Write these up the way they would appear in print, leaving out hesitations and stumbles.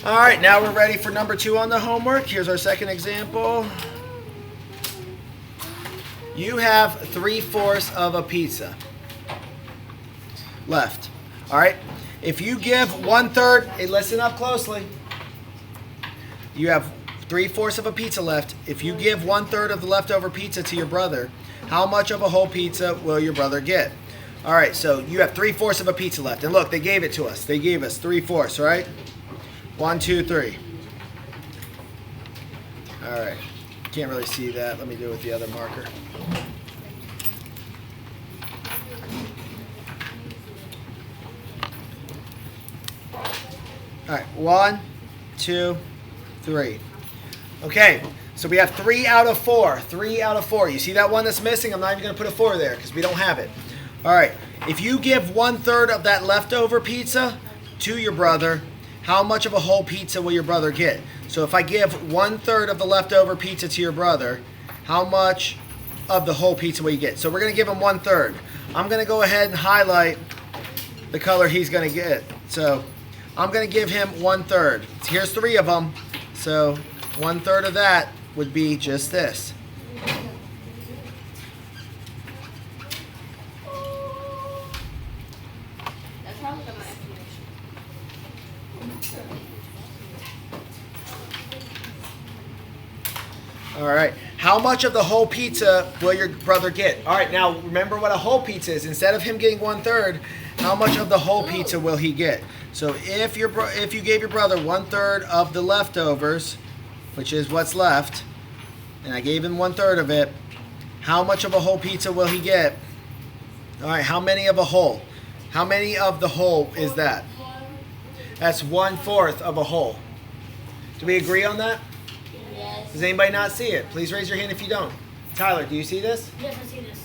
All right, now we're ready for number 2 on the homework. Here's our second example. You have 3/4 of a pizza left. All right. If you give 1/3, hey, listen up closely. You have 3/4 of a pizza left. If you give 1/3 of the leftover pizza to your brother, how much of a whole pizza will your brother get? All right, so you have 3/4 of a pizza left. And look, they gave it to us. They gave us 3/4, right? 1, 2, 3. All right. Can't really see that. Let me do it with the other marker. All right, 1, 2, 3. Okay, so we have 3 out of 4. 3 out of 4. You see that one that's missing? I'm not even going to put a 4 there because we don't have it. All right, if you give 1/3 of that leftover pizza to your brother, how much of a whole pizza will your brother get? So if I give 1/3 of the leftover pizza to your brother, how much of the whole pizza will you get? So we're going to give him 1/3. I'm going to go ahead and highlight the color he's going to get. So I'm going to give him 1/3. Here's 3 of them. So 1/3 of that would be just this. That's probably my explanation. All right. How much of the whole pizza will your brother get? All right. Now remember what a whole pizza is. Instead of him getting 1/3, how much of the whole pizza will he get? So if you gave your brother 1/3 of the leftovers, which is what's left, and I gave him 1/3 of it, how much of a whole pizza will he get? All right. How many of a whole? How many of the whole is that? That's 1/4 of a whole. Do we agree on that? Yes. Does anybody not see it? Please raise your hand if you don't. Tyler, do you see this? Yes, I see this.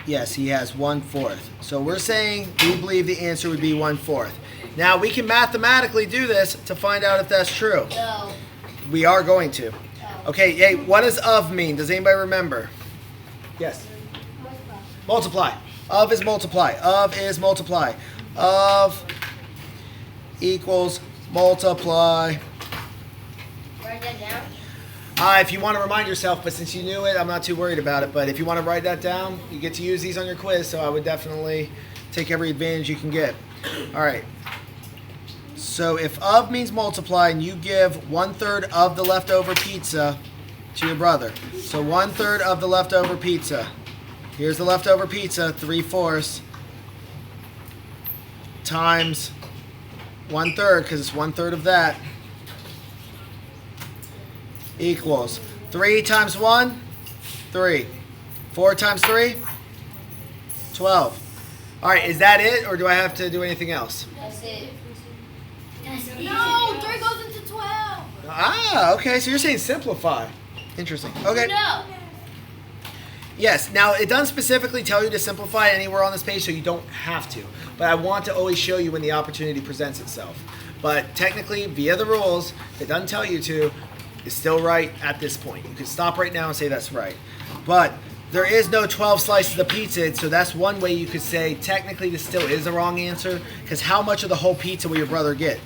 Yes, he has 1/4. So we're saying we believe the answer would be 1/4. Now we can mathematically do this to find out if that's true. No. We are going to. Okay, hey, what does of mean? Does anybody remember? Yes. Multiply. Of is multiply. Of is multiply. Of equals multiply. Write that down. If you want to remind yourself, but since you knew it, I'm not too worried about it. But if you want to write that down, you get to use these on your quiz, so I would definitely take every advantage you can get. All right. So if of means multiply and you give 1/3 of the leftover pizza to your brother. So 1/3 of the leftover pizza. Here's the leftover pizza, 3/4 times 1/3, because it's 1/3 of that, equals 3 times 1, 3. 4 times 3, 12. All right, is that it, or do I have to do anything else? That's it. No, 3 goes into 12. Ah, okay, so you're saying simplify. Interesting. Okay. No. Yes, now it doesn't specifically tell you to simplify anywhere on this page, so you don't have to. But I want to always show you when the opportunity presents itself. But technically, via the rules, if it doesn't tell you to, it's still right at this point. You can stop right now and say that's right. But there is no 12 slices of pizza, so that's one way you could say technically this still is the wrong answer, because how much of the whole pizza will your brother get?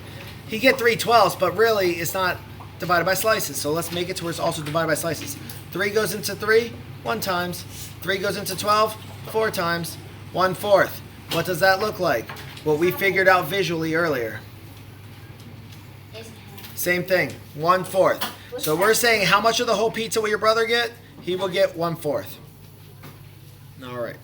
He get 3/12, but really it's not divided by slices. So let's make it to where it's also divided by slices. 3 goes into 3, 1 times. 3 goes into 12, 4 times. 1/4. What does that look like? What we figured out visually earlier. Same thing, 1/4. So we're saying how much of the whole pizza will your brother get? He will get 1/4. All right.